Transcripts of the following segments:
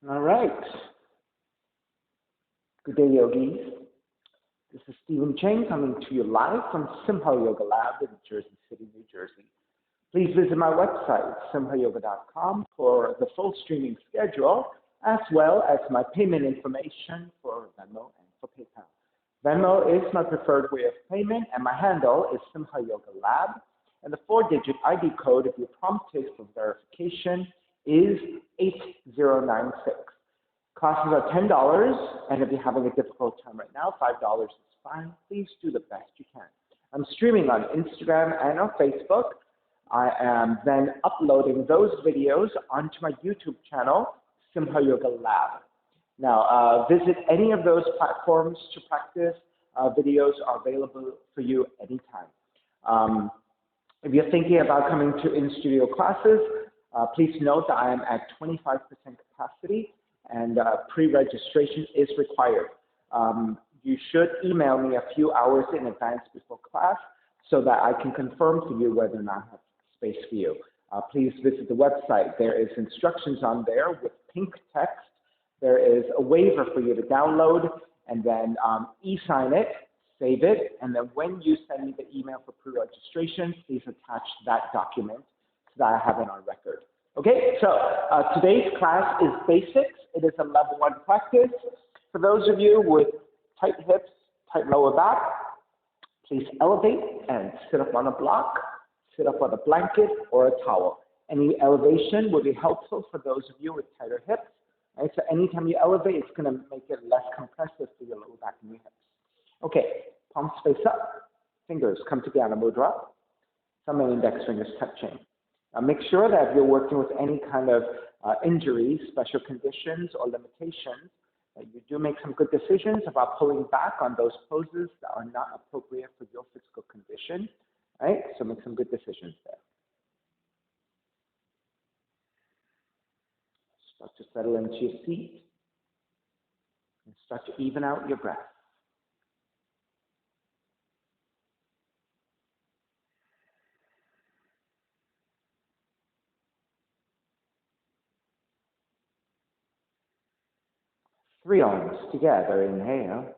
All right. Good day, yogis. This is Stephen Chang coming to you live from Simha Yoga Lab in Jersey City, New Jersey. Please visit my website, simhayoga.com, for the full streaming schedule, as well as my payment information for Venmo and for PayPal. Venmo is my preferred way of payment, and my handle is Simha Yoga Lab. And the four-digit ID code, if you're prompted for verification, is 8096. Classes are $10, and if you're having a difficult time right now, $5 is fine. Please do the best you can. I'm streaming on Instagram and on Facebook. I am then uploading those videos onto my YouTube channel, Simha Yoga Lab. Now, visit any of those platforms to practice. Videos are available for you anytime. If you're thinking about coming to in-studio classes, please note that I am at 25% capacity, and pre-registration is required. You should email me a few hours in advance before class so that I can confirm to you whether or not I have space for you. Please visit the website. There is instructions on there with pink text. There is a waiver for you to download, and then e-sign it, save it, and then when you send me the email for pre-registration, please attach that document so that I have it on record. Okay, so today's class is basics. It is a level 1 practice. For those of you with tight hips, tight lower back, please elevate and sit up on a block, sit up on a blanket or a towel. Any elevation will be helpful for those of you with tighter hips. Right? So anytime you elevate, it's going to make it less compressive for your lower back and your hips. Okay, palms face up, fingers come together, mudra, thumb and index fingers touching. Now make sure that if you're working with any kind of injuries, special conditions, or limitations, that you do make some good decisions about pulling back on those poses that are not appropriate for your physical condition. Right? So make some good decisions there. Start to settle into your seat and start to even out your breath. Three arms together, inhale.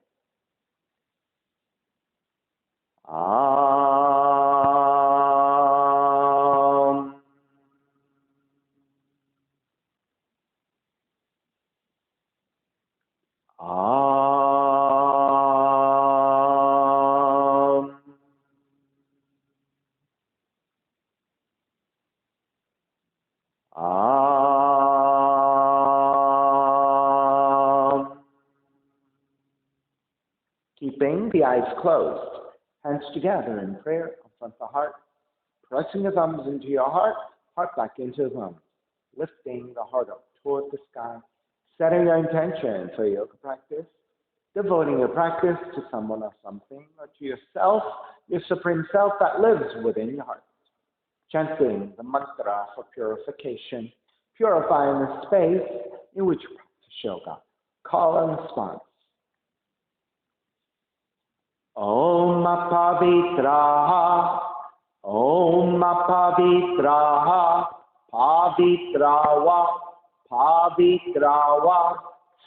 Keeping the eyes closed, hands together in prayer in front of the heart, pressing the thumbs into your heart, heart back into the thumbs, lifting the heart up toward the sky, setting your intention for yoga practice, devoting your practice to someone or something, or to yourself, your supreme self that lives within your heart. Chanting the mantra for purification, purifying the space in which you practice yoga. Call and response. Om Pavitraha, Om Pavitraha, Pavitrawa, Pavitrawa,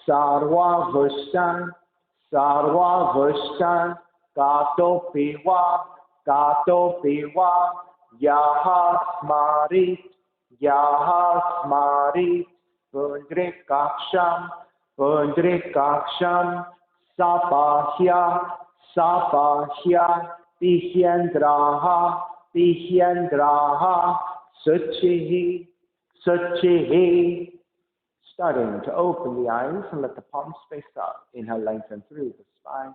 Sarva Vushtan, Sarva Vushtan, Gato Piwa, Yaha Smarit, Pundrikaksham, Sapahya, Pihendraha, Suchihi. Starting to open the eyes and let the palms face up. Inhale, lengthen through the spine.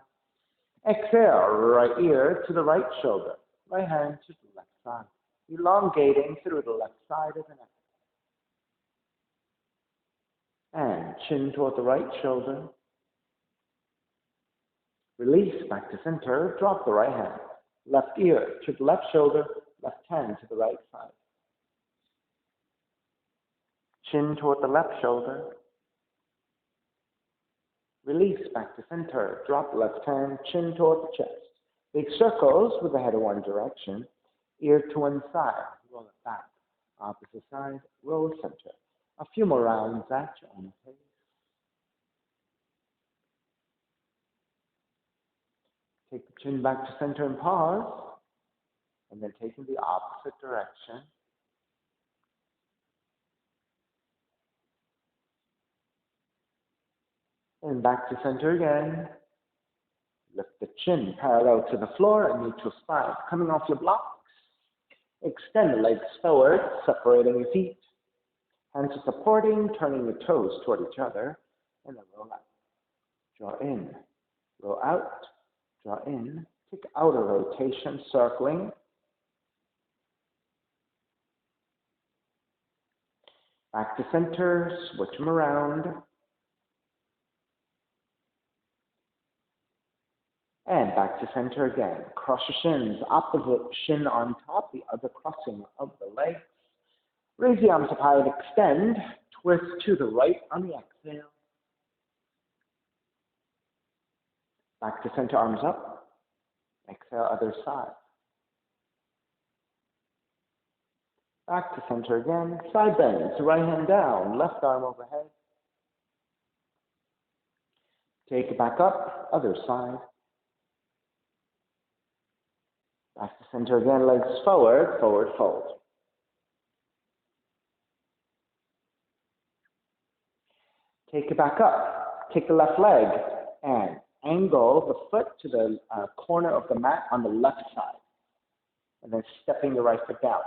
Exhale, right ear to the right shoulder, right hand to the left side. Elongating through the left side of the neck. And chin toward the right shoulder. Release back to center, drop the right hand. Left ear to the left shoulder, left hand to the right side. Chin toward the left shoulder. Release back to center, drop the left hand, chin toward the chest. Big circles with the head in one direction, ear to one side, roll it back. Opposite side, roll center. A few more rounds at your own pace. Take the chin back to center and pause, and then take in the opposite direction. And back to center again. Lift the chin parallel to the floor and neutral spine. Coming off your blocks. Extend the legs forward, separating your feet. Hands are supporting, turning your toes toward each other. And then roll out. Draw in. Roll out. Draw in. Take outer rotation, circling. Back to center. Switch them around. And back to center again. Cross your shins, opposite shin on top, the other crossing of the legs. Raise the arms up high and extend. Twist to the right on the exhale. Back to center, arms up. Exhale, other side. Back to center again. Side bends, right hand down, left arm overhead. Take it back up, other side. Back to center again, legs forward, forward fold. Take it back up. Take the left leg and angle the foot to the corner of the mat on the left side. And then stepping the right foot down.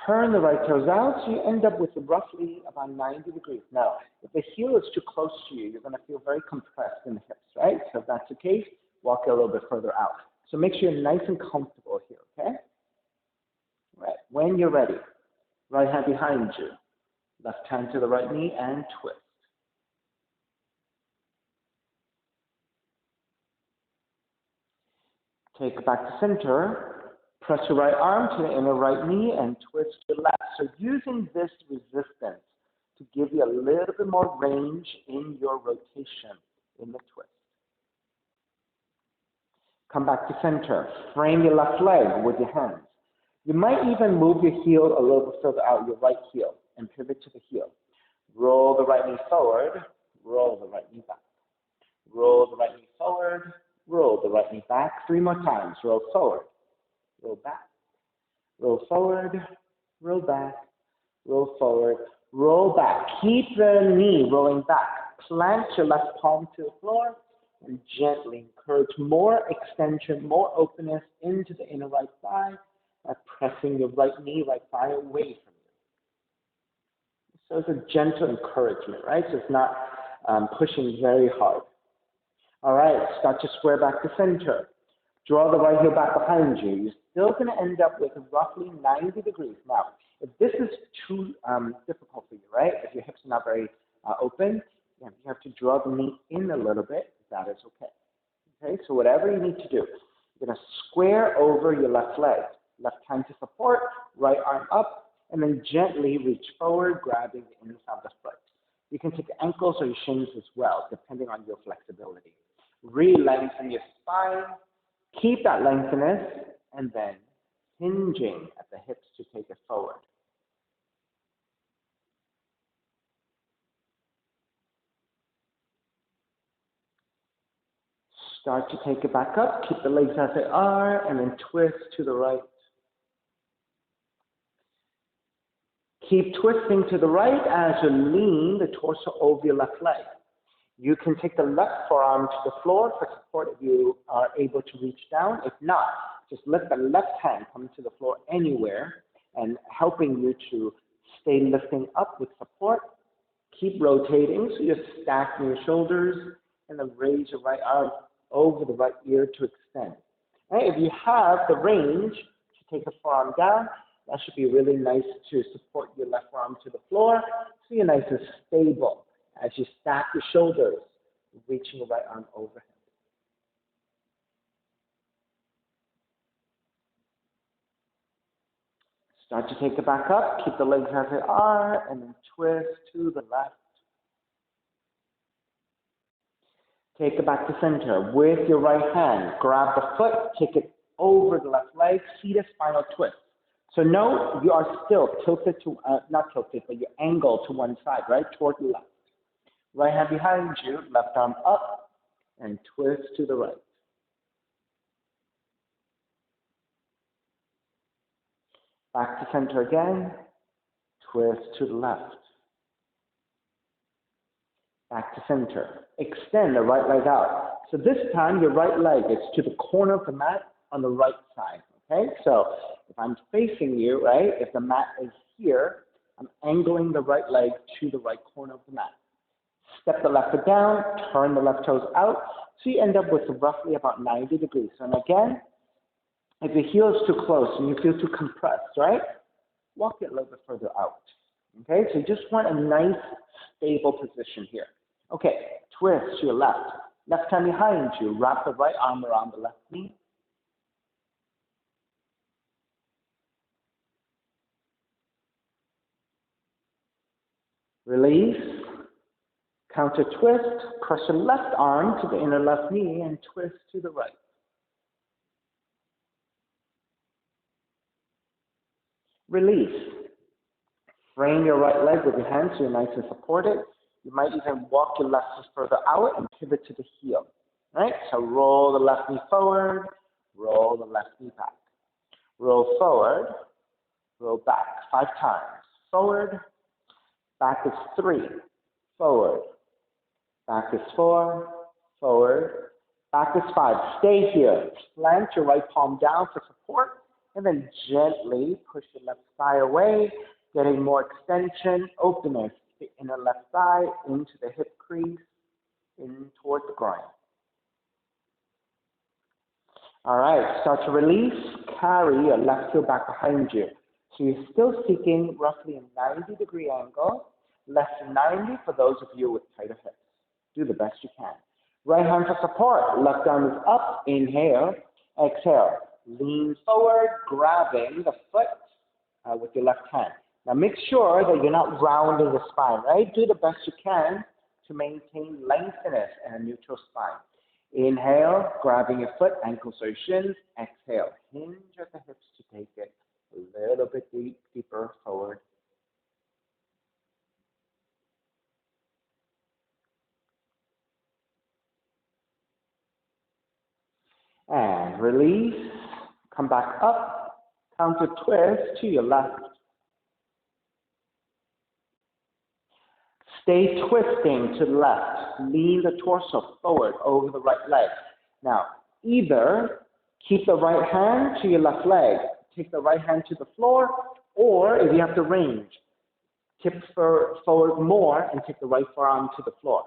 Turn the right toes out so you end up with roughly about 90 degrees. Now, if the heel is too close to you, you're going to feel very compressed in the hips, right? So if that's the case, walk it a little bit further out. So make sure you're nice and comfortable here, okay? All right, when you're ready, right hand behind you, left hand to the right knee and twist. Take it back to center. Press your right arm to the inner right knee and twist your left. So using this resistance to give you a little bit more range in your rotation in the twist. Come back to center. Frame your left leg with your hands. You might even move your heel a little bit further out, your right heel, and pivot to the heel. Roll the right knee forward. Roll the right knee back. Roll the right knee forward. Roll the right knee back. 3 more times. Roll forward. Roll back. Roll forward. Roll back. Roll forward. Roll back. Keep the knee rolling back. Plant your left palm to the floor and gently encourage more extension, more openness into the inner right thigh by pressing your right knee, right thigh away from you. So it's a gentle encouragement, right? So it's not pushing very hard. All right, start to square back to center. Draw the right heel back behind you. You're still going to end up with roughly 90 degrees. Now, if this is too difficult for you, right? If your hips are not very open, you have to draw the knee in a little bit. That is okay. Okay, so whatever you need to do, you're going to square over your left leg. Left hand to support, right arm up, and then gently reach forward, grabbing the inside of the foot. You can take the ankles or your shins as well, depending on your flexibility. Re-lengthen your spine. Keep that lengthiness, and then hinging at the hips to take it forward. Start to take it back up. Keep the legs as they are, and then twist to the right. Keep twisting to the right as you lean the torso over your left leg. You can take the left forearm to the floor for support if you are able to reach down. If not, just let the left hand come to the floor anywhere and helping you to stay lifting up with support. Keep rotating so you're stacking your shoulders and then raise your right arm over the right ear to extend. Right, if you have the range to take the forearm down, that should be really nice to support your left arm to the floor so you're nice and stable as you stack your shoulders, reaching your right arm overhead. Start to take it back up, keep the legs as they are, and then twist to the left. Take it back to center. With your right hand, grab the foot, take it over the left leg, seated spinal twist. So note, you are still tilted to, not tilted, but you're angled to one side, right, toward the left. Right hand behind you, left arm up, and twist to the right. Back to center again. Twist to the left. Back to center. Extend the right leg out. So this time your right leg is to the corner of the mat on the right side. Okay, so if I'm facing you, right, if the mat is here, I'm angling the right leg to the right corner of the mat. Step the left foot down, turn the left toes out, so you end up with roughly about 90 degrees. And again, if your heel is too close and you feel too compressed, right, walk it a little bit further out. Okay, so you just want a nice, stable position here. Okay, twist to your left. Left hand behind you, wrap the right arm around the left knee. Release. Counter twist. Press your left arm to the inner left knee and twist to the right. Release. Frame your right leg with your hands so you're nice and supported. You might even walk your left foot further out and pivot to the heel. Right? So roll the left knee forward, roll the left knee back. Roll forward, roll back 5 times. Forward, back is 3, forward, back is 4, forward, back is 5. Stay here. Plant your right palm down for support, and then gently push your left thigh away, getting more extension, openness, the inner left thigh into the hip crease, in toward the groin. All right, start to release. Carry your left heel back behind you. So you're still seeking roughly a 90-degree angle, less than 90 for those of you with tighter hips. Do the best you can. Right hand for support. Left arm is up. Inhale. Exhale. Lean forward, grabbing the foot with your left hand. Now make sure that you're not rounding the spine, right? Do the best you can to maintain lengthiness and a neutral spine. Inhale, grabbing your foot, ankles or shins. Exhale, hinge at the hips to take it a little bit deeper forward. And release. Come back up. Counter twist to your left. Stay twisting to the left. Lean the torso forward over the right leg. Now, either keep the right hand to your left leg, take the right hand to the floor, or if you have the range, tip forward more and take the right forearm to the floor.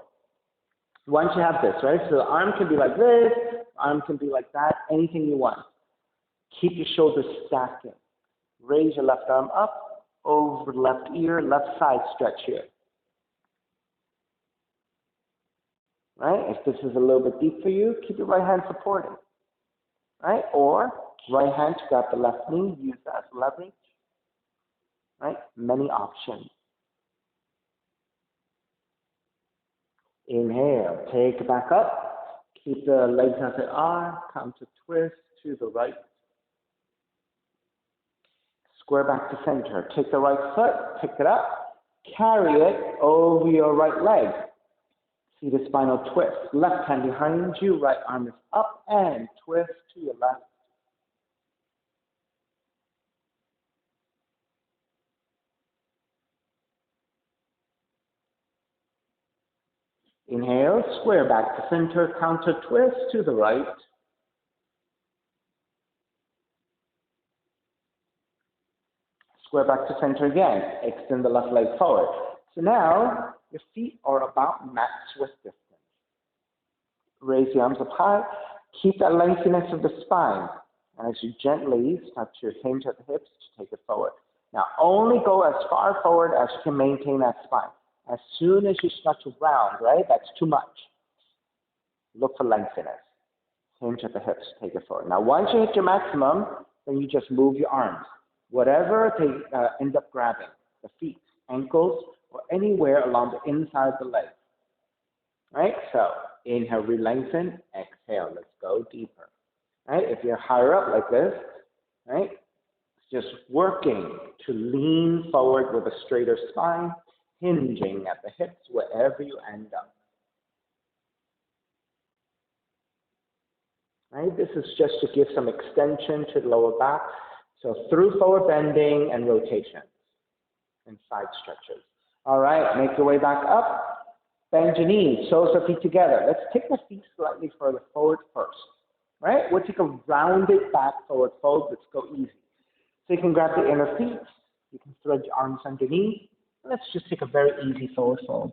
Once you have this, right, so the arm can be like this, arm can be like that, anything you want. Keep your shoulders stacking. Raise your left arm up, over the left ear, left side stretch here. Right? If this is a little bit deep for you, keep your right hand supported. Right? Or right hand to grab the left knee, use that as leverage. Right? Many options. Inhale, take it back up. Keep the legs as they are. Counter twist to the right. Square back to center. Take the right foot, pick it up, carry it over your right leg. See the spinal twist. Left hand behind you, right arm is up and twist to your left. Inhale, square back to center, counter twist to the right. Square back to center again. Extend the left leg forward. So now your feet are about mat twist distance. Raise the arms up high. Keep that lengthiness of the spine. And as you gently start to hinge at the hips to take it forward. Now only go as far forward as you can maintain that spine. As soon as you start to round, right, that's too much. Look for lengthiness. Hinge at the hips, take it forward. Now once you hit your maximum, then you just move your arms. Whatever they end up grabbing, the feet, ankles, or anywhere along the inside of the leg. Right? So inhale, re-lengthen. Exhale, let's go deeper. Right? If you're higher up like this, right? Just working to lean forward with a straighter spine, hinging at the hips wherever you end up. Right? This is just to give some extension to the lower back, So through forward bending and rotation and side stretches. All right, make your way back up. Bend your knees, soles of feet together. Let's take the feet slightly further forward first. Right? We'll take a rounded back forward fold. Let's go easy. So you can grab the inner feet. You can thread your arms underneath. Let's just take a very easy forward fold.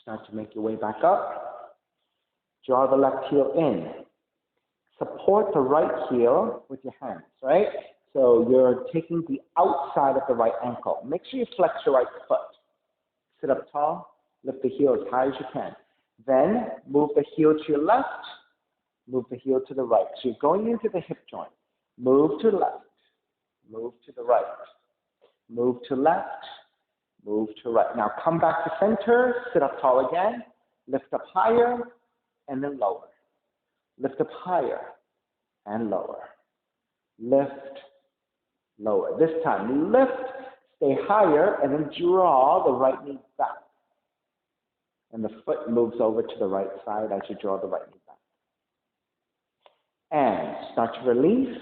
Start to make your way back up. Draw the left heel in. Support the right heel with your hands, right? So you're taking the outside of the right ankle. Make sure you flex your right foot. Sit up tall. Lift the heel as high as you can. Then move the heel to your left. Move the heel to the right. So you're going into the hip joint. Move to the left. Move to the right. Move to left. Move to right. Now come back to center. Sit up tall again. Lift up higher and then lower. Lift up higher and lower. Lift, lower. This time, lift, stay higher, and then draw the right knee back. And the foot moves over to the right side as you draw the right knee back. And start to release.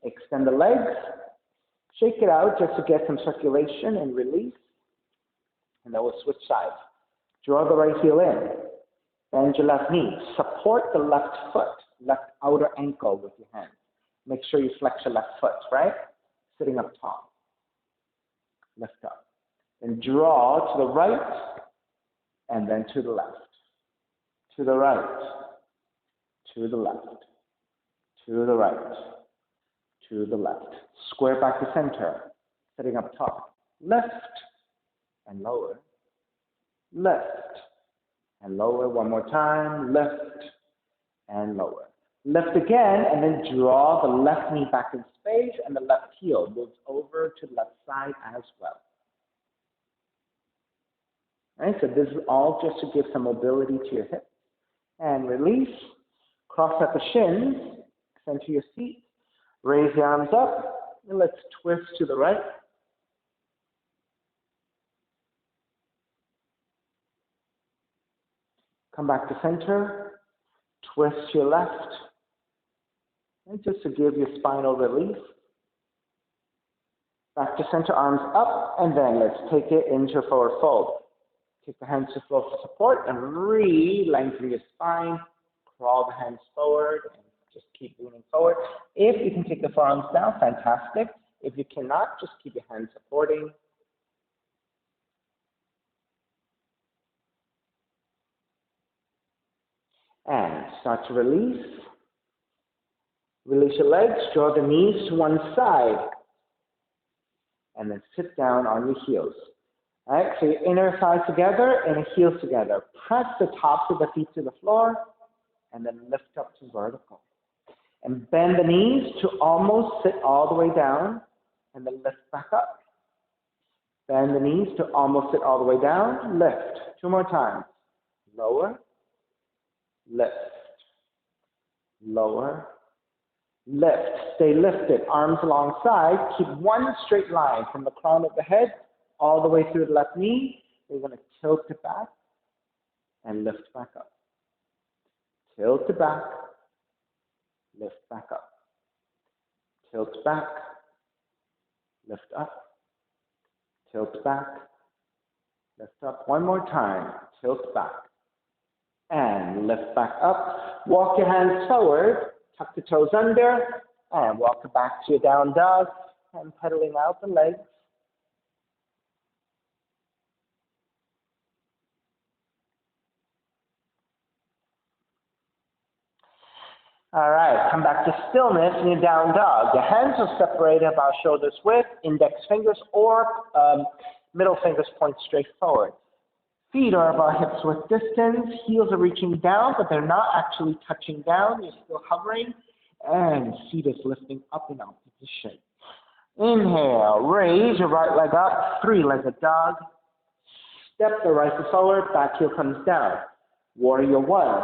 Extend the legs. Shake it out just to get some circulation and release. And then we'll switch sides. Draw the right heel in. Bend your left knee. Support the left foot, left outer ankle with your hands. Make sure you flex your left foot, right? Sitting up tall. Lift up. Then draw to the right and then to the left. To the right. To the left. To the right. To the left. Square back to center. Sitting up tall. Lift and lower. Lift and lower. One more time. Lift and lower. Lift again, and then draw the left knee back in space, and the left heel moves over to the left side as well. All right, so this is all just to give some mobility to your hips. And release. Cross at the shins. Center your seat. Raise the arms up, and let's twist to the right. Come back to center. Twist to your left. And just to give your spinal relief. Back to center, arms up, and then let's take it into a forward fold. Take the hands to the floor for support and re-lengthen your spine. Crawl the hands forward and just keep leaning forward. If you can take the forearms down, fantastic. If you cannot, just keep your hands supporting. And start to release. Release your legs, draw the knees to one side, and then sit down on your heels. All right, so your inner thighs together and your heels together. Press the tops of the feet to the floor, and then lift up to vertical. And bend the knees to almost sit all the way down, and then lift back up. Bend the knees to almost sit all the way down, lift. Two more times. Lower, lift, lower, lift. Stay lifted, arms alongside. Keep one straight line from the crown of the head all the way through the left knee. You're going to tilt it back and lift back up. Tilt it back, lift back up. Tilt back, lift up. Tilt back, lift up. One more time. Tilt back and lift back up. Walk your hands forward. Tuck the toes under, and walk it back to your down dog, and pedaling out the legs. All right, come back to stillness in your down dog. Your hands are separated about shoulders width, index fingers or middle fingers point straight forward. Feet are about hips width distance. Heels are reaching down, but they're not actually touching down. You're still hovering. And seat is lifting up in opposition. Inhale, raise your right leg up, three-legged dog. Step the right foot forward, back heel comes down. Warrior one.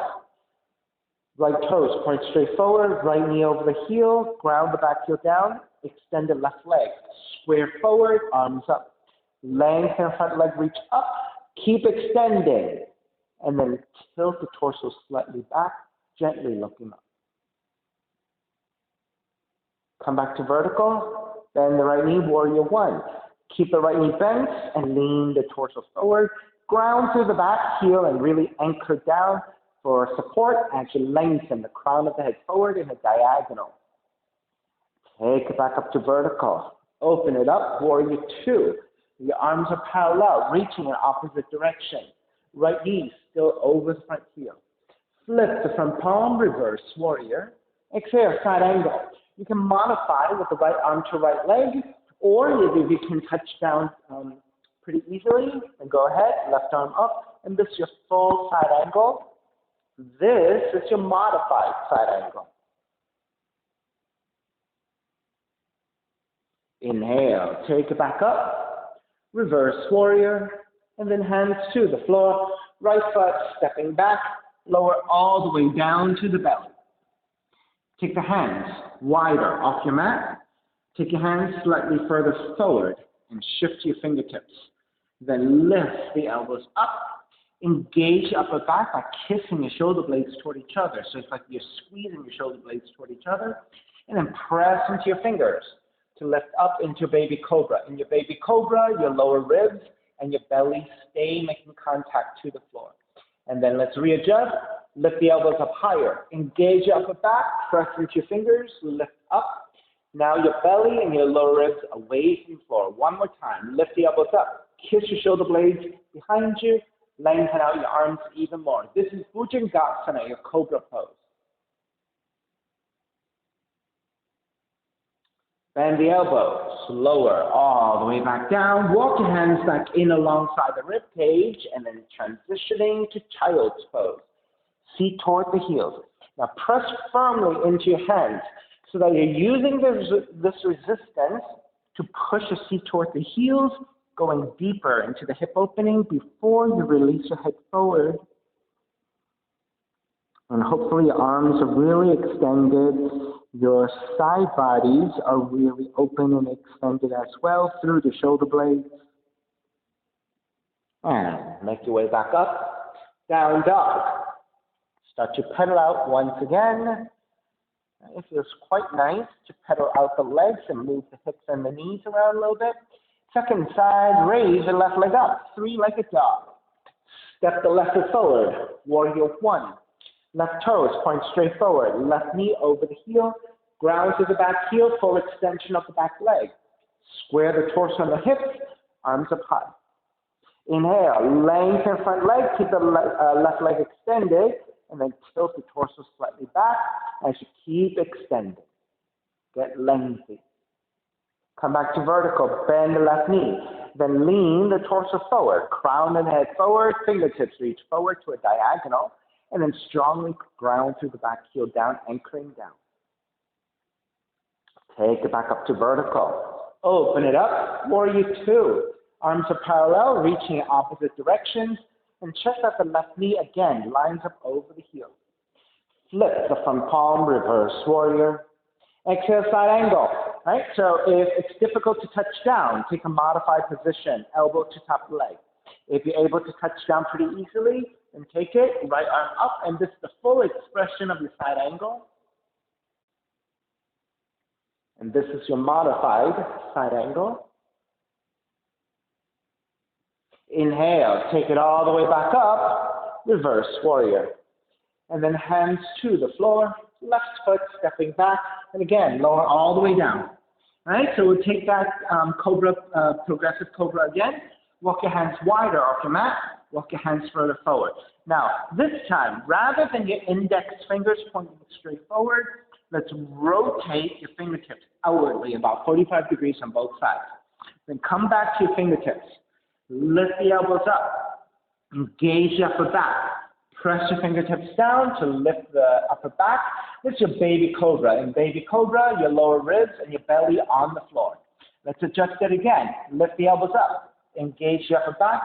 Right toes point straight forward, right knee over the heel, ground the back heel down, extend the left leg. Square forward, arms up. Lengthen front leg, reach up, Keep extending. And then tilt the torso slightly back, gently looking up. Come back to vertical. Bend the right knee, warrior one. Keep the right knee bent and lean the torso forward. Ground through the back heel and really anchor down for support as you lengthen the crown of the head forward in a diagonal. Take it back up to vertical. Open it up, warrior two. Your arms are parallel, reaching in opposite direction. Right knee still over the front heel. Flip the front palm, reverse warrior. Exhale, side angle. You can modify with the right arm to right leg, or if you can touch down pretty easily, then go ahead, left arm up, and this is your full side angle. This is your modified side angle. Inhale, take it back up, reverse warrior, and then hands to the floor, right foot stepping back, lower all the way down to the belly. Take the hands wider off your mat. Take your hands slightly further forward and shift your fingertips. Then lift the elbows up. Engage your upper back by kissing your shoulder blades toward each other. So it's like you're squeezing your shoulder blades toward each other. And then press into your fingers to lift up into baby cobra. In your baby cobra, your lower ribs and your belly stay making contact to the floor. And then let's readjust. Lift the elbows up higher. Engage your upper back. Press into your fingers. Lift up. Now your belly and your lower ribs away from the floor. One more time. Lift the elbows up. Kiss your shoulder blades behind you. Lengthen out your arms even more. This is Bhujangasana, your cobra pose. Bend the elbows, lower all the way back down. Walk your hands back in alongside the rib cage and then transitioning to child's pose. Feet toward the heels. Now press firmly into your hands so that you're using this resistance to push your feet toward the heels, going deeper into the hip opening before you release your head forward. And hopefully your arms are really extended. Your side bodies are really open and extended as well through the shoulder blades. And make your way back up. Down dog. Start to pedal out once again. It feels quite nice to pedal out the legs and move the hips and the knees around a little bit. Second side, raise the left leg up. Three-legged dog. Step the left foot forward. Warrior one. Left toes point straight forward. Left knee over the heel. Ground to the back heel. Full extension of the back leg. Square the torso and the hips. Arms up high. Inhale. Lengthen front leg. Keep the left leg extended. And then tilt the torso slightly back as you keep extending. Get lengthy. Come back to vertical. Bend the left knee. Then lean the torso forward. Crown and head forward. Fingertips reach forward to a diagonal. And then strongly ground through the back heel down, anchoring down. Take it back up to vertical. Open it up. Warrior two. Arms are parallel, reaching in opposite directions. And check that the left knee again lines up over the heel. Flip the front palm, reverse warrior. Exhale, side angle. Right? So if it's difficult to touch down, take a modified position, elbow to top leg. If you're able to touch down pretty easily, then take it, right arm up, and this is the full expression of your side angle. And this is your modified side angle. Inhale, take it all the way back up, reverse warrior. And then hands to the floor, left foot stepping back, and again, lower all the way down. All right, so we'll take that progressive cobra again. Walk your hands wider off your mat, walk your hands further forward. Now, this time, rather than your index fingers pointing straight forward, let's rotate your fingertips outwardly about 45 degrees on both sides. Then come back to your fingertips. Lift the elbows up. Engage your upper back. Press your fingertips down to lift the upper back. This is your baby cobra. In baby cobra, your lower ribs and your belly on the floor. Let's adjust it again. Lift the elbows up. Engage your upper back.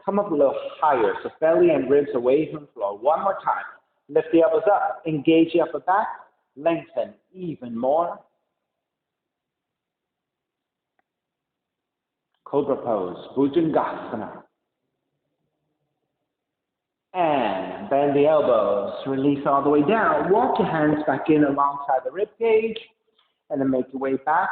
Come up a little higher, so belly and ribs away from the floor. One more time. Lift the elbows up. Engage your upper back. Lengthen even more. Cobra pose, Bhujangasana. the elbows. Release all the way down. Walk your hands back in alongside the rib cage, and then make your way back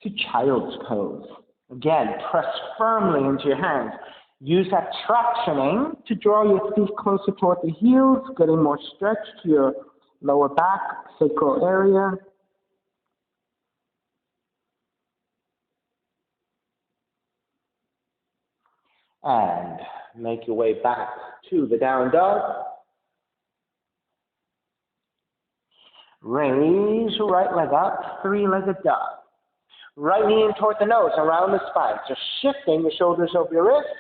to child's pose. Again, press firmly into your hands. Use that tractioning to draw your feet closer toward the heels, getting more stretch to your lower back, sacral area. And make your way back to the down dog. Raise your right leg up, three-legged dog. Right knee in toward the nose, around the spine. Just shifting the shoulders over your wrists,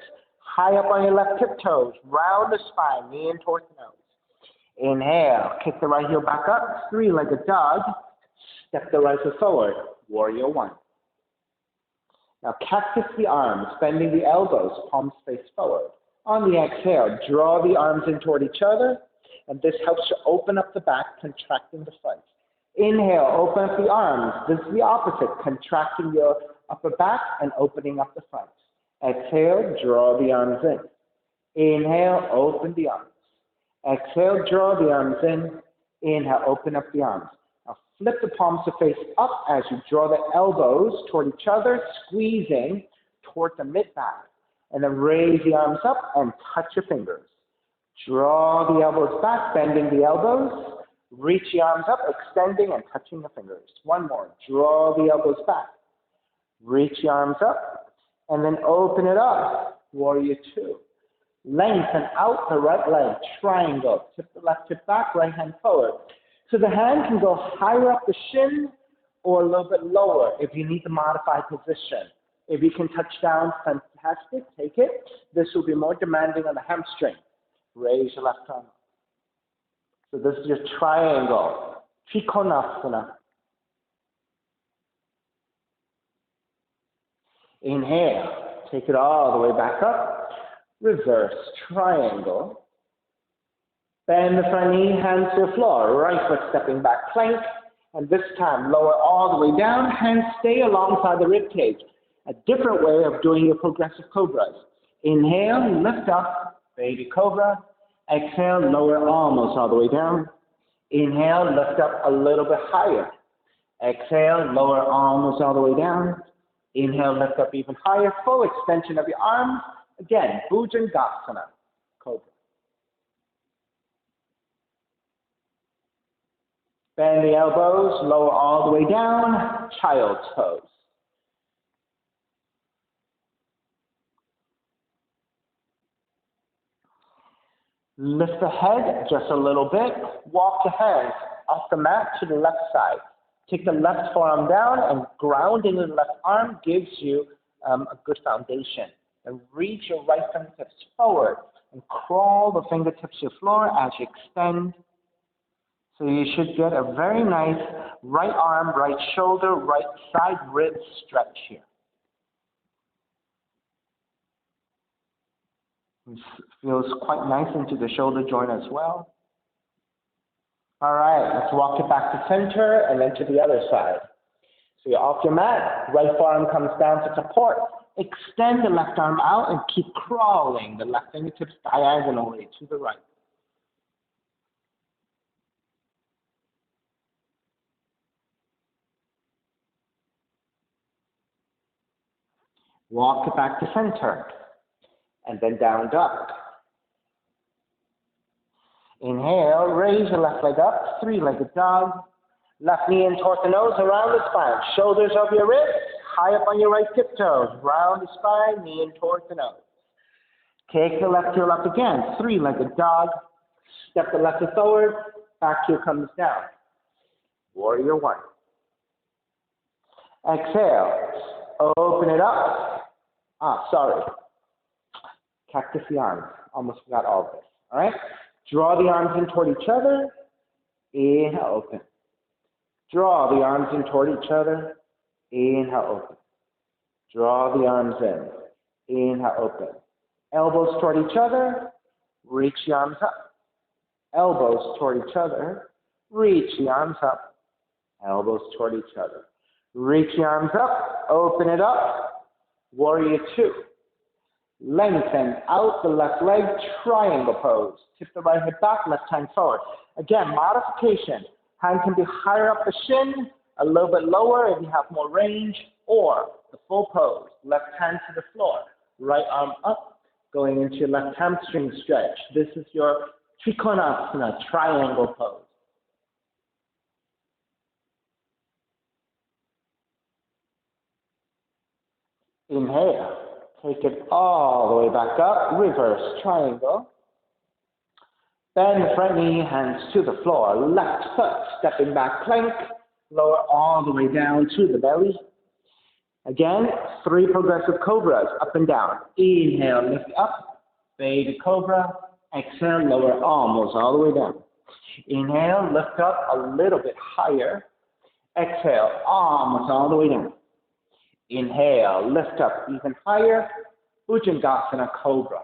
high up on your left tiptoes, round the spine, knee in toward the nose. Inhale, kick the right heel back up, three-legged dog. Step the right foot forward, warrior one. Now cactus the arms, bending the elbows, palms face forward. On the exhale, draw the arms in toward each other, and this helps you open up the back, contracting the front. Inhale, open up the arms. This is the opposite, contracting your upper back and opening up the front. Exhale, draw the arms in. Inhale, open the arms. Exhale, draw the arms in. Inhale, open up the arms. Now flip the palms to face up as you draw the elbows toward each other, squeezing toward the mid-back. And then raise the arms up and touch your fingers. Draw the elbows back, bending the elbows. Reach the arms up, extending and touching the fingers. One more. Draw the elbows back. Reach the arms up, and then open it up. Warrior two. Lengthen out the right leg. Triangle. Tip the left hip back, right hand forward. So the hand can go higher up the shin or a little bit lower if you need to modify position. If you can touch down, fantastic. Take it. This will be more demanding on the hamstring. Raise your left arm. So this is your triangle, Trikonasana. Inhale, take it all the way back up. Reverse triangle. Bend the front knee, hands to the floor. Right foot stepping back, plank. And this time, lower all the way down. Hands stay alongside the rib cage. A different way of doing your progressive cobras. Inhale, lift up, baby cobra. Exhale, lower almost all the way down. Inhale, lift up a little bit higher. Exhale, lower almost all the way down. Inhale, lift up even higher. Full extension of your arms. Again, Bhujangasana, cobra. Bend the elbows, lower all the way down. Child's pose. Lift the head just a little bit. Walk your hands off the mat to the left side. Take the left forearm down, and grounding the left arm gives you a good foundation. And reach your right fingertips forward and crawl the fingertips to the floor as you extend. So you should get a very nice right arm, right shoulder, right side rib stretch here. It feels quite nice into the shoulder joint as well. All right, let's walk it back to center and then to the other side. So you're off your mat, right forearm comes down to support. Extend the left arm out and keep crawling the left fingertips diagonally to the right. Walk it back to center and then down dog. Inhale, raise your left leg up, three-legged dog. Left knee in toward the nose, around the spine. Shoulders over your wrists, high up on your right tiptoes. Round the spine, knee in toward the nose. Kick the left heel up again, three-legged dog. Step the left foot forward, back heel comes down. Warrior one. Exhale, open it up. Cactus the arms. Almost forgot all of this. All right? Draw the arms in toward each other. Inhale, open. Draw the arms in toward each other. Inhale, open. Draw the arms in. Inhale, open. Elbows toward each other. Reach the arms up. Elbows toward each other. Reach the arms up. Elbows toward each other. Reach the arms up. Open it up. Warrior two. Lengthen out the left leg, triangle pose. Tip the right hip back, left hand forward. Again, modification. Hand can be higher up the shin, a little bit lower if you have more range, or the full pose. Left hand to the floor, right arm up, going into your left hamstring stretch. This is your Trikonasana, triangle pose. Inhale. Take it all the way back up, reverse triangle. Bend the front knee, hands to the floor. Left foot, stepping back plank. Lower all the way down to the belly. Again, 3 progressive cobras, up and down. Inhale, lift up, fade cobra. Exhale, lower almost all the way down. Inhale, lift up a little bit higher. Exhale, almost all the way down. Inhale, lift up even higher. Bhujangasana, cobra.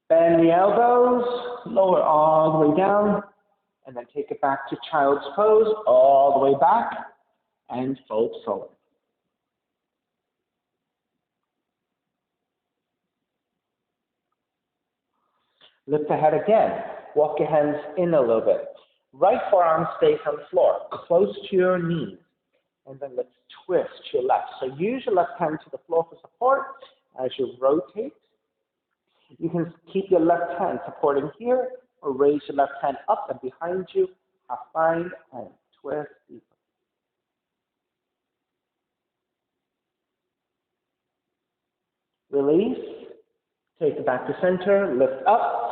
Bend the elbows, lower all the way down, and then take it back to child's pose, all the way back, and fold forward. Lift the head again. Walk your hands in a little bit. Right forearm stays on the floor, close to your knees. And then let's twist your left. So use your left hand to the floor for support as you rotate. You can keep your left hand supporting here, or raise your left hand up and behind you. Half bind and twist deeper. Release. Take it back to center. Lift up.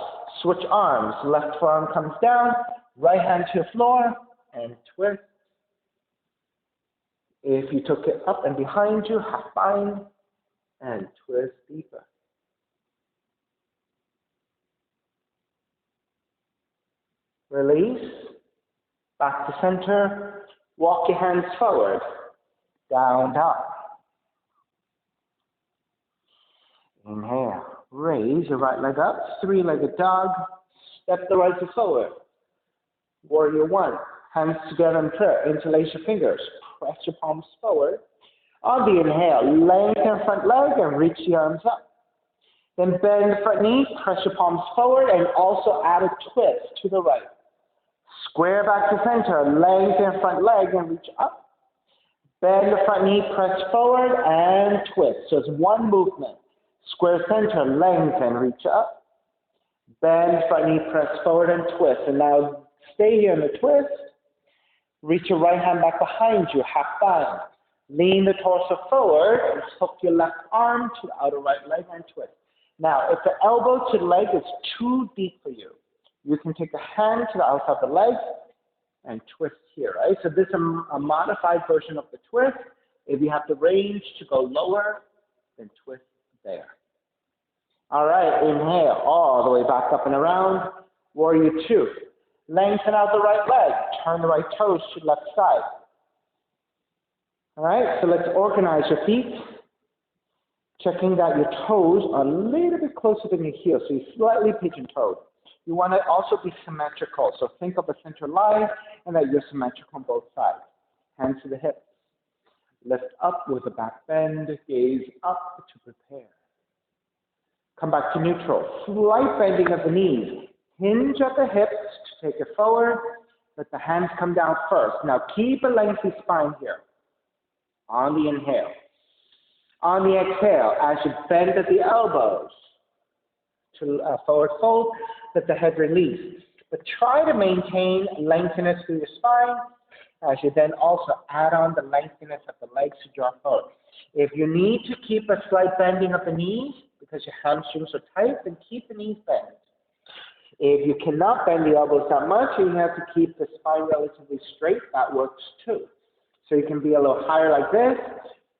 Switch arms. Left forearm comes down. Right hand to your floor and twist. If you took it up and behind you, half bind and twist deeper. Release. Back to center. Walk your hands forward. Down, down. Inhale. Raise your right leg up. 3-legged dog. Step the right foot forward. Warrior 1. Hands together in prayer. Interlace your fingers. Press your palms forward. On the inhale, lengthen front leg and reach the arms up. Then bend the front knee. Press your palms forward and also add a twist to the right. Square back to center. Lengthen front leg and reach up. Bend the front knee. Press forward and twist. So it's one movement. Square center, lengthen, reach up. Bend, front knee, press forward and twist. And now stay here in the twist. Reach your right hand back behind you, half bind. Lean the torso forward and hook your left arm to the outer right leg and twist. Now, if the elbow to the leg is too deep for you, you can take a hand to the outside of the leg and twist here, right? So this is a modified version of the twist. If you have the range to go lower, then twist there. All right, inhale all the way back up and around. Warrior 2. Lengthen out the right leg. Turn the right toes to the left side. All right, so let's organize your feet. Checking that your toes are a little bit closer than your heels, so you're slightly pigeon-toed. You want to also be symmetrical, so think of a center line and that you're symmetrical on both sides. Hands to the hips. Lift up with a back bend, gaze up to prepare. Come back to neutral. Slight bending of the knees. Hinge at the hips to take it forward. Let the hands come down first. Now keep a lengthy spine here. On the inhale. On the exhale, as you bend at the elbows to forward fold, let the head release. But try to maintain lengthiness through your spine as you then also add on the lengthiness of the legs to draw forward. If you need to keep a slight bending of the knees because your hamstrings are tight, then keep the knees bent. If you cannot bend the elbows that much and you have to keep the spine relatively straight, that works too. So you can be a little higher like this.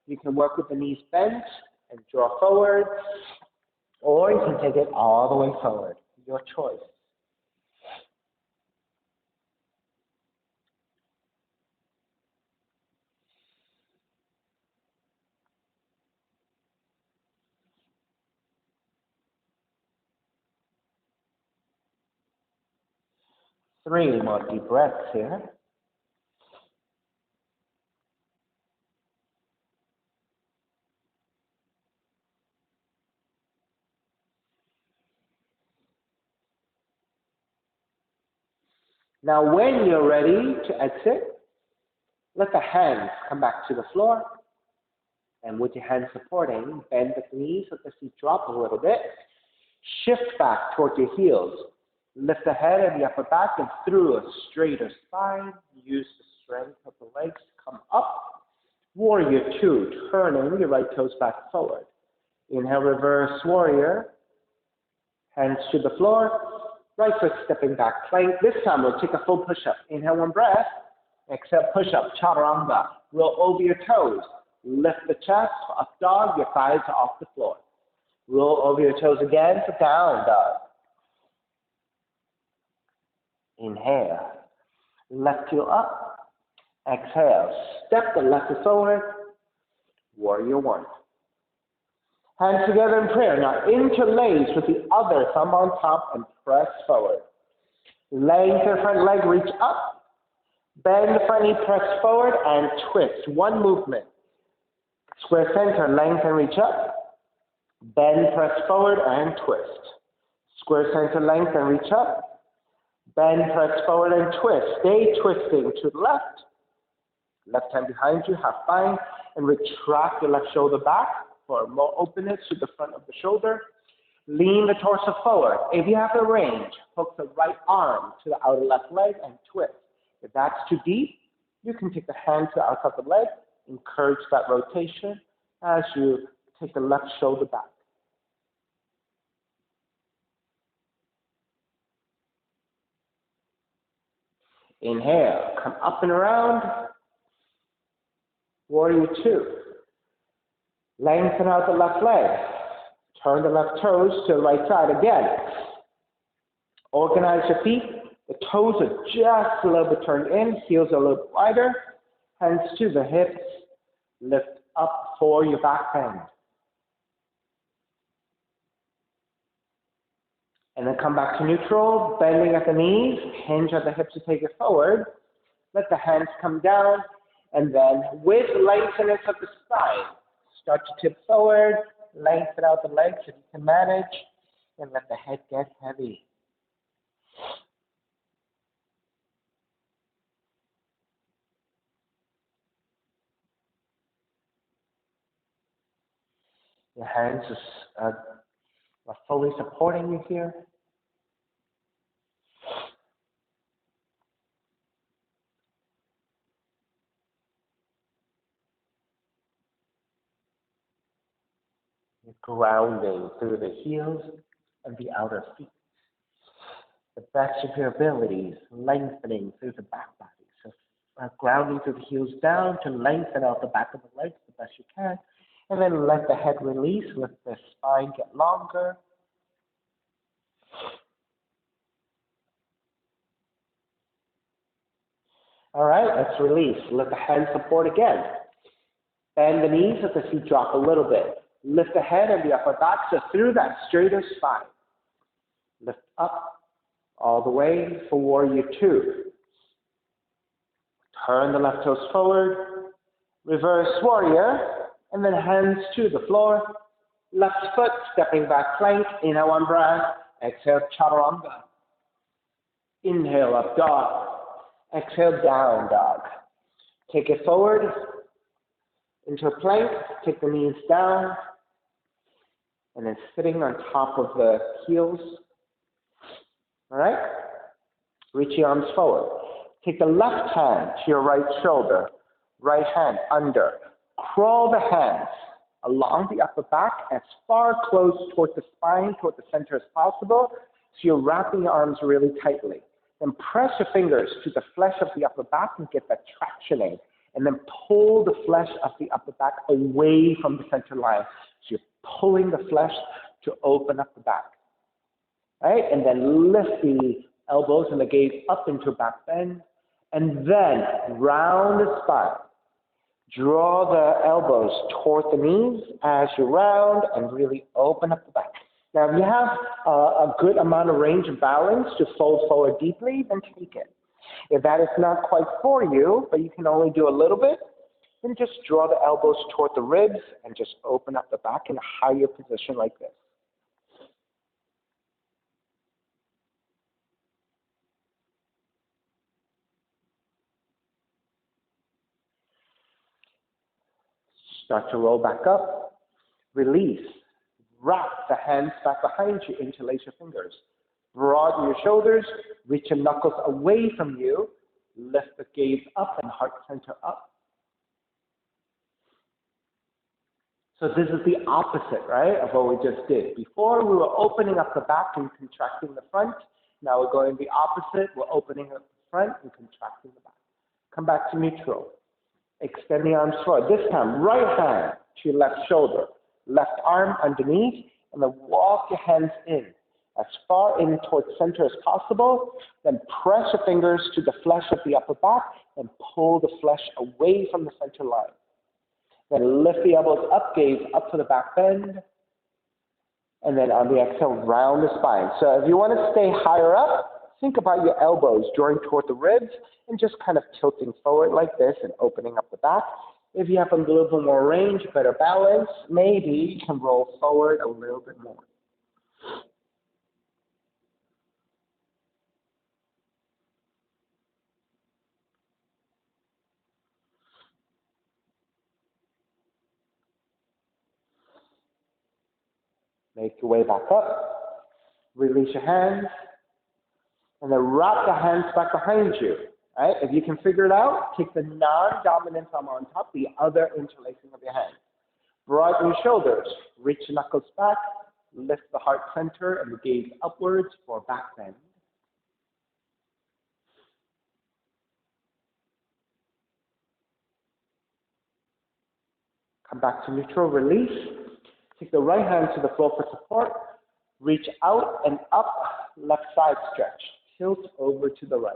You can work with the knees bent and draw forward, or you can take it all the way forward. Your choice. 3 more deep breaths here. Now, when you're ready to exit, let the hands come back to the floor. And with your hands supporting, bend the knees, let the feet drop a little bit. Shift back toward your heels. Lift the head and the upper back and through a straighter spine. Use the strength of the legs to come up. Warrior 2, turning your right toes back forward. Inhale, reverse warrior. Hands to the floor. Right foot stepping back, plank. This time we'll take a full push-up. Inhale, one breath. Exhale, push-up, chaturanga. Roll over your toes. Lift the chest, up dog, your thighs are off the floor. Roll over your toes again for down dog. Inhale. Left heel up. Exhale. Step the left foot forward. Warrior 1. Hands together in prayer. Now interlace with the other thumb on top and press forward. Lengthen the front leg, reach up. Bend the front knee, press forward and twist. One movement. Square center, lengthen, reach up. Bend, press forward and twist. Square center, lengthen, reach up. Bend, press forward and twist. Stay twisting to the left. Left hand behind you, half bind, and retract your left shoulder back for more openness to the front of the shoulder. Lean the torso forward. If you have the range, hook the right arm to the outer left leg and twist. If that's too deep, you can take the hand to the outside of the leg. Encourage that rotation as you take the left shoulder back. Inhale, come up and around. Warrior 2. Lengthen out the left leg. Turn the left toes to the right side again. Organize your feet. The toes are just a little bit turned in. Heels are a little bit wider. Hands to the hips. Lift up for your back bend. And then come back to neutral, bending at the knees, hinge at the hips to take it forward. Let the hands come down, and then with lengthenance of the spine, start to tip forward, lengthen out the legs if you can manage, and let the head get heavy. Your hands are fully supporting you here. You're grounding through the heels and the outer feet. The best of your abilities, lengthening through the back body. So grounding through the heels down to lengthen out the back of the legs the best you can. And then let the head release, let the spine get longer. All right, let's release. Let the hands support again. Bend the knees, let the feet drop a little bit. Lift the head and the upper back, so through that straighter spine. Lift up all the way for Warrior 2. Turn the left toes forward. Reverse Warrior. And then hands to the floor. Left foot stepping back plank. Inhale, one breath. Exhale, chaturanga. Inhale, up dog. Exhale, down dog. Take it forward into a plank. Take the knees down. And then sitting on top of the heels. All right? Reach your arms forward. Take the left hand to your right shoulder. Right hand under. Crawl the hands along the upper back as far close toward the spine, toward the center as possible. So you're wrapping your arms really tightly. Then press your fingers to the flesh of the upper back and get that tractioning. And then pull the flesh of the upper back away from the center line. So you're pulling the flesh to open up the back. Right? And then lift the elbows and the gaze up into a back bend. And then round the spine. Draw the elbows toward the knees as you round and really open up the back. Now, if you have a good amount of range of balance to fold forward deeply, then take it. If that is not quite for you, but you can only do a little bit, then just draw the elbows toward the ribs and just open up the back in a higher position like this. Start to roll back up, release. Wrap the hands back behind you, interlace your fingers. Broaden your shoulders, reach your knuckles away from you, lift the gaze up and heart center up. So this is the opposite, right, of what we just did. Before we were opening up the back and contracting the front. Now we're going the opposite. We're opening up the front and contracting the back. Come back to neutral. Extend the arms forward. This time, right hand to your left shoulder, left arm underneath, and then walk your hands in as far in towards center as possible. Then press your fingers to the flesh of the upper back and pull the flesh away from the center line. Then lift the elbows up, gaze up to the back bend. And then on the exhale, round the spine. So if you want to stay higher up, think about your elbows drawing toward the ribs and just kind of tilting forward like this and opening up the back. If you have a little bit more range, better balance, maybe you can roll forward a little bit more. Make your way back up. Release your hands. And then wrap the hands back behind you. Right? If you can figure it out, take the non-dominant thumb on top, the other interlacing of your hands. Broaden your shoulders. Reach your knuckles back. Lift the heart center and the gaze upwards for back bend. Come back to neutral. Release. Take the right hand to the floor for support. Reach out and up. Left side stretch. Tilt over to the right.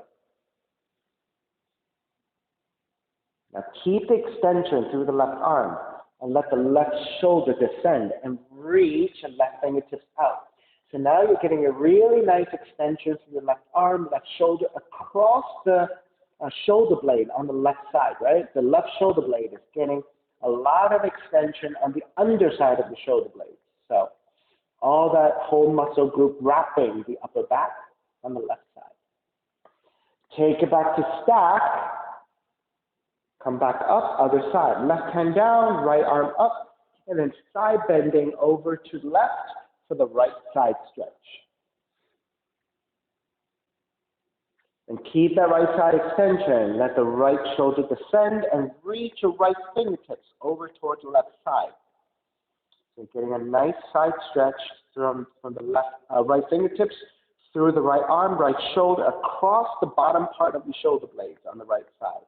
Now keep the extension through the left arm and let the left shoulder descend and reach and left fingertips out. So now you're getting a really nice extension from the left arm, left shoulder across the shoulder blade on the left side, right? The left shoulder blade is getting a lot of extension on the underside of the shoulder blade. So all that whole muscle group wrapping the upper back on the left side. Take it back to stack. Come back up, other side. Left hand down, right arm up, and then side bending over to the left for the right side stretch. And keep that right side extension. Let the right shoulder descend and reach your right fingertips over towards the left side. So getting a nice side stretch from the left, right fingertips through the right arm, right shoulder, across the bottom part of the shoulder blades on the right side.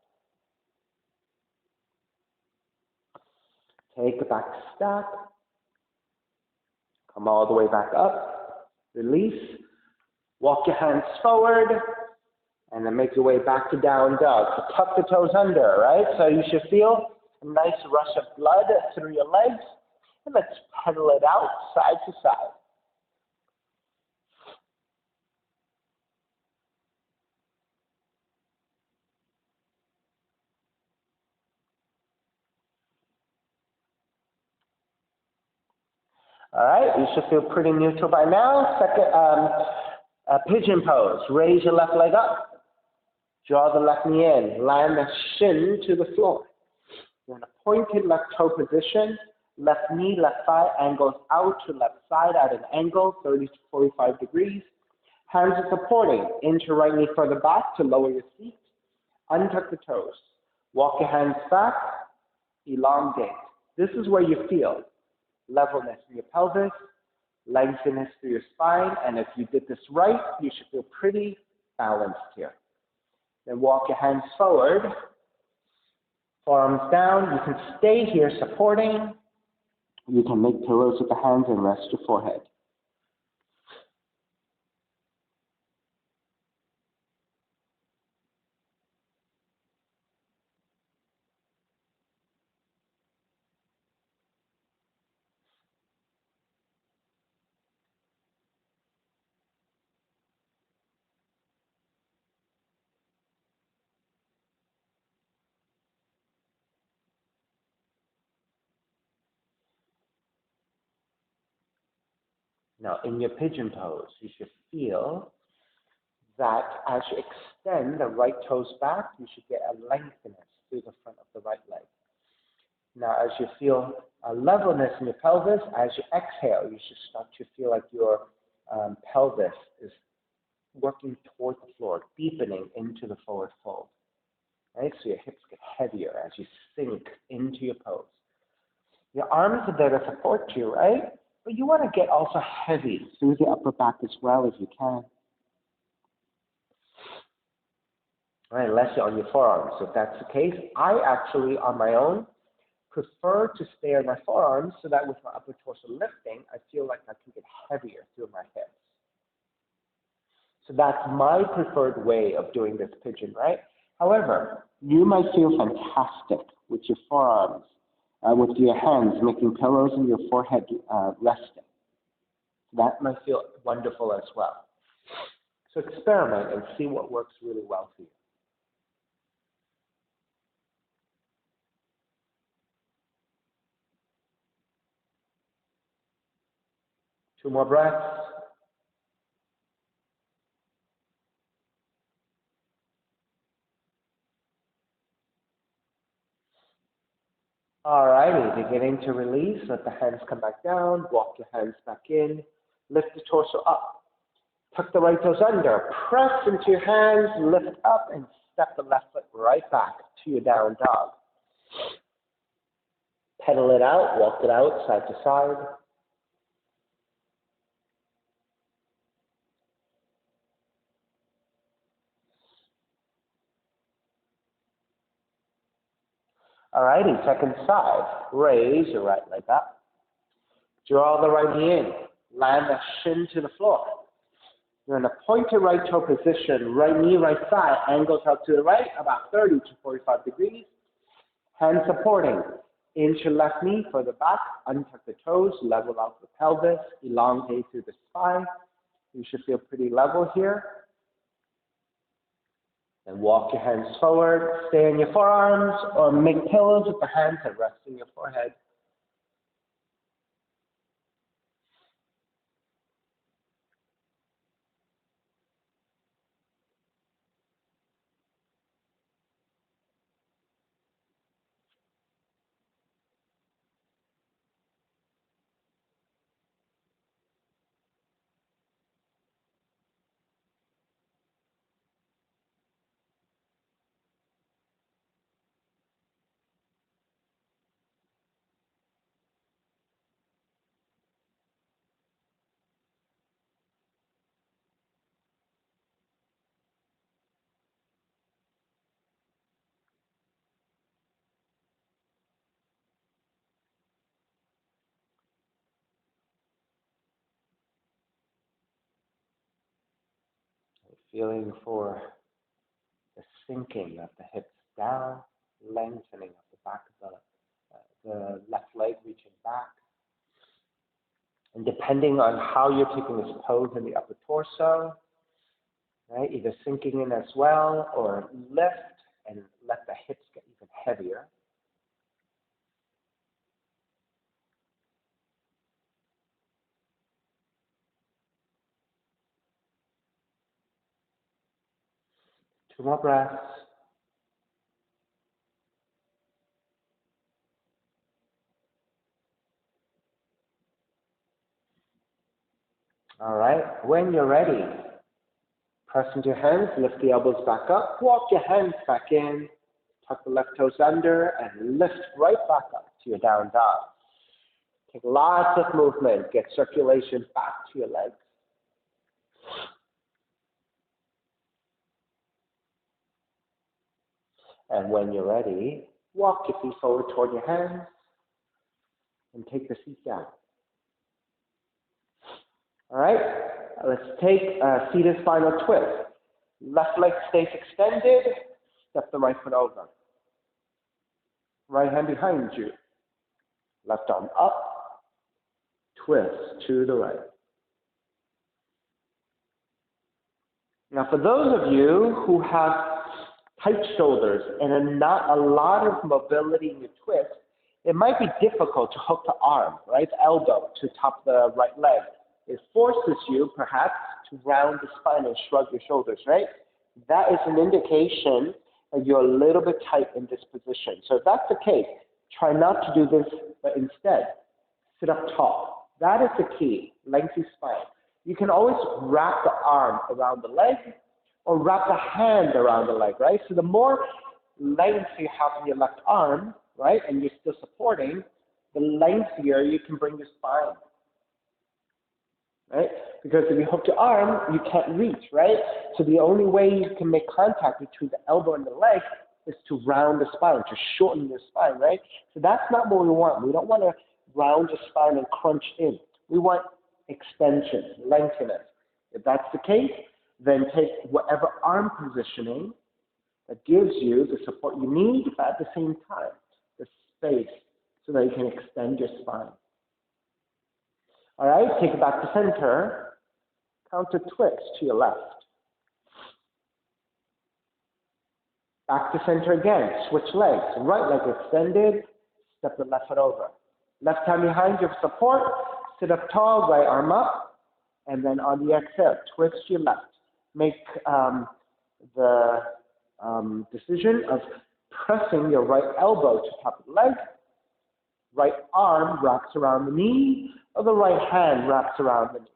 Take it back to stack. Come all the way back up. Release. Walk your hands forward. And then make your way back to down dog. So tuck the toes under, right? So you should feel a nice rush of blood through your legs. And let's pedal it out side to side. All right, you should feel pretty neutral by now. Second, pigeon pose. Raise your left leg up. Draw the left knee in. Land the shin to the floor. You're in a pointed left toe position. Left knee, left thigh angles out to left side at an angle, 30 to 45 degrees. Hands are supporting. Inch your right knee further back to lower your feet. Untuck the toes. Walk your hands back. Elongate. This is where you feel levelness in your pelvis, lengthiness through your spine, and if you did this right, you should feel pretty balanced here. Then walk your hands forward, forearms down. You can stay here supporting. You can make pillows with the hands and rest your forehead. Now, in your pigeon pose, you should feel that as you extend the right toes back, you should get a lengthiness through the front of the right leg. Now, as you feel a levelness in your pelvis, as you exhale, you should start to feel like your pelvis is working toward the floor, deepening into the forward fold. Right? So your hips get heavier as you sink into your pose. Your arms are there to support you, right? But you want to get also heavy through the upper back as well as you can. Right, unless you're on your forearms. So if that's the case, I actually, on my own, prefer to stay on my forearms so that with my upper torso lifting, I feel like I can get heavier through my hips. So that's my preferred way of doing this pigeon, right? However, you might feel fantastic with your forearms, with your hands making pillows and your forehead resting. That might feel wonderful as well. So experiment and see what works really well for you. Two more breaths. All righty, beginning to release. Let the hands come back down. Walk your hands back in. Lift the torso up. Tuck the right toes under. Press into your hands. Lift up and step the left foot right back to your down dog. Pedal it out. Walk it out side to side. All righty, second side. Raise your right leg up. Draw the right knee in. Land the shin to the floor. You're in a pointed right toe position. Right knee, right thigh. Angles out to the right, about 30 to 45 degrees. Hands supporting. Inch your left knee further back. Untuck the toes. Level out the pelvis. Elongate through the spine. You should feel pretty level here. And walk your hands forward, stay on your forearms, or make pillows with the hands that rest in your forehead. Feeling for the sinking of the hips down, lengthening of the back of the left leg reaching back. And depending on how you're taking this pose in the upper torso, right, either sinking in as well or lift and let the hips get even heavier. Two more breaths. All right, when you're ready, press into your hands, lift the elbows back up, walk your hands back in, tuck the left toes under, and lift right back up to your down dog. Take lots of movement, get circulation back to your legs. And when you're ready, walk your feet forward toward your hands and take the seat down. All right, let's take a seated spinal twist. Left leg stays extended, step the right foot over. Right hand behind you. Left arm up, twist to the right. Now for those of you who have tight shoulders and not a lot of mobility in your twist, it might be difficult to hook the arm, right, the elbow to top the right leg. it forces you perhaps to round the spine and shrug your shoulders, right? That is an indication that you're a little bit tight in this position. So if that's the case, try not to do this, but instead, sit up tall. That is the key, lengthy spine. You can always wrap the arm around the leg or wrap the hand around the leg, right? So the more length you have in your left arm, right, and you're still supporting, the lengthier you can bring your spine, right? Because if you hook your arm, you can't reach, right? So the only way you can make contact between the elbow and the leg is to round the spine, to shorten the spine, right? So that's not what we want. We don't want to round the spine and crunch in. We want extension, lengthiness. If that's the case, then take whatever arm positioning that gives you the support you need, but at the same time, the space so that you can extend your spine. All right, take it back to center. Counter twist to your left. Back to center again. Switch legs. Right leg extended. Step the left foot over. Left hand behind you for support. Sit up tall, right arm up. And then on the exhale, twist to your left. Make the decision of pressing your right elbow to top of the leg. Right arm wraps around the knee, or the right hand wraps around the knee.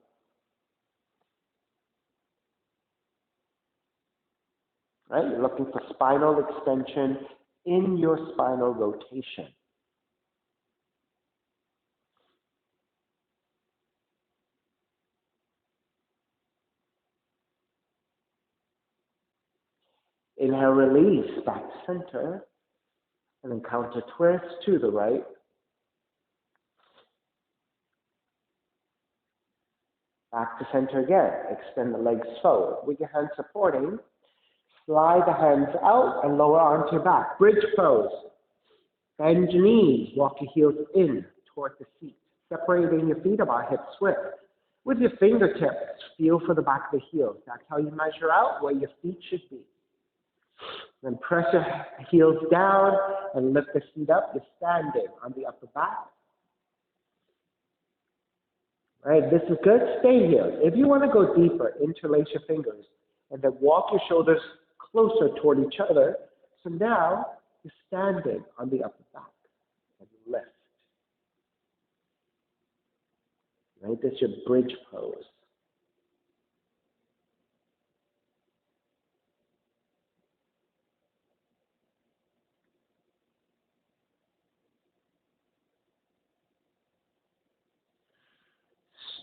Right? You're looking for spinal extension in your spinal rotation. Inhale, release, back to center, and then counter twist to the right. Back to center again. Extend the legs forward. With your hands supporting, slide the hands out and lower arm to your back. Bridge pose. Bend your knees. Walk your heels in toward the seat. Separating your feet about hips width. With your fingertips, feel for the back of the heels. That's how you measure out where your feet should be. Then press your heels down and lift the feet up. You're standing on the upper back. All right, this is good. Stay here. If you want to go deeper, interlace your fingers and then walk your shoulders closer toward each other. So now you're standing on the upper back and lift. Right, this is your bridge pose.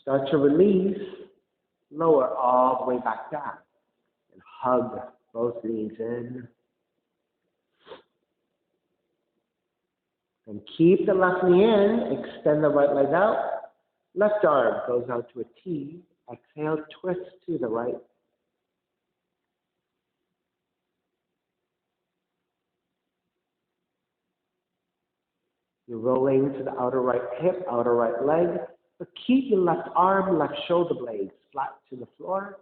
Start to release, lower all the way back down, and hug both knees in. And keep the left knee in, extend the right leg out. Left arm goes out to a T. Exhale, twist to the right. You're rolling to the outer right hip, outer right leg. But keep your left arm, left shoulder blades flat to the floor.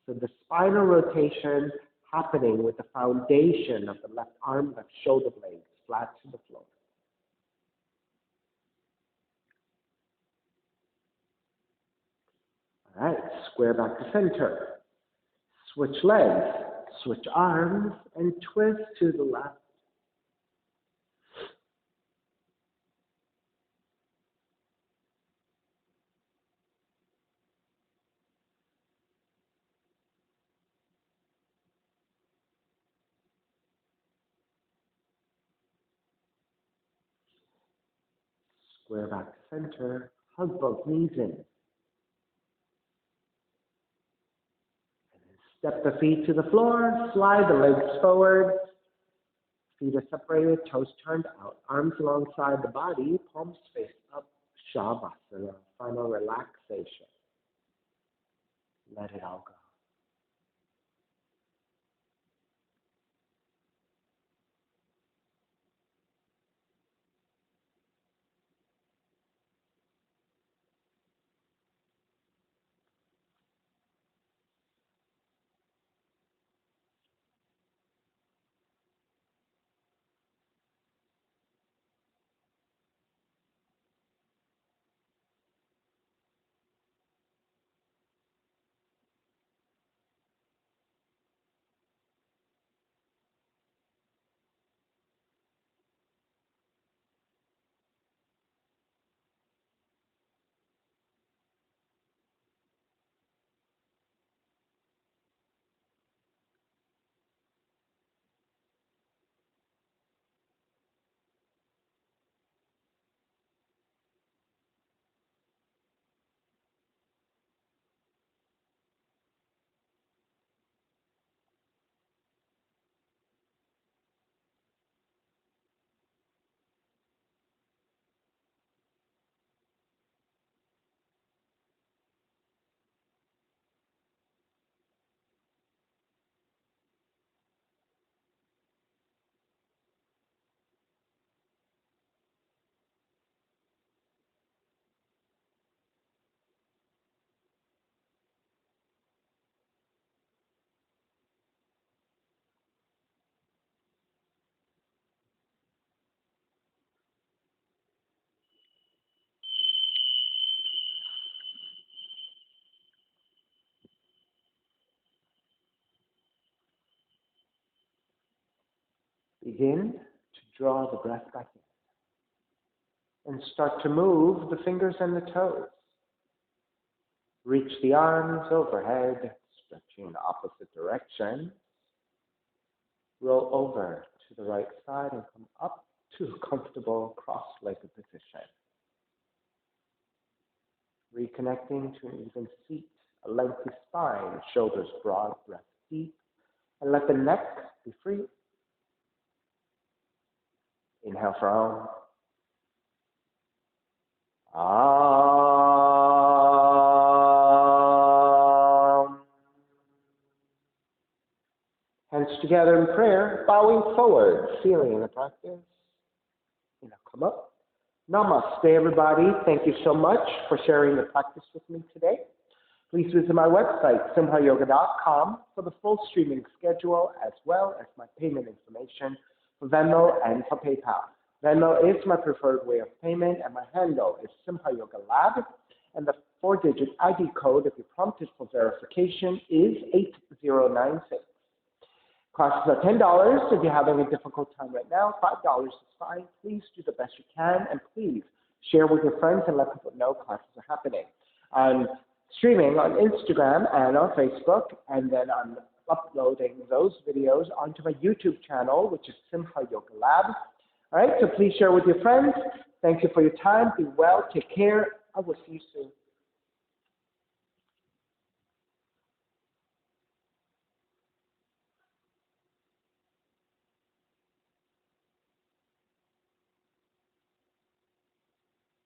So the spinal rotation happening with the foundation of the left arm, left shoulder blades flat to the floor. All right, square back to center. Switch legs, switch arms, and twist to the left. Square back to center. Hug both knees in. Step the feet to the floor. Slide the legs forward. Feet are separated, toes turned out. Arms alongside the body. Palms face up. Shavasana. Final relaxation. Let it all go. Begin to draw the breath back in and start to move the fingers and the toes. Reach the arms overhead, stretching in opposite direction. Roll over to the right side and come up to a comfortable cross-legged position. Reconnecting to an even seat, a lengthy spine, shoulders broad, breath deep, and let the neck be free. Inhale for Om. Om. Hands together in prayer, bowing forward, feeling the practice. Come up. Namaste, everybody. Thank you so much for sharing the practice with me today. Please visit my website, simhayoga.com, for the full streaming schedule as well as my payment information for Venmo and for PayPal. Venmo is my preferred way of payment, and my handle is Simha Yoga Lab, and the 4-digit ID code, if you're prompted for verification, is 8096. Classes are $10. If you're having a difficult time right now, $5 is fine. Please do the best you can, and please share with your friends and let people know classes are happening. I'm streaming on Instagram and on Facebook, and then I'm uploading those videos onto my YouTube channel, which is Simha Yoga Lab. All right, so please share with your friends. Thank you for your time. Be well. Take care. I will see you soon.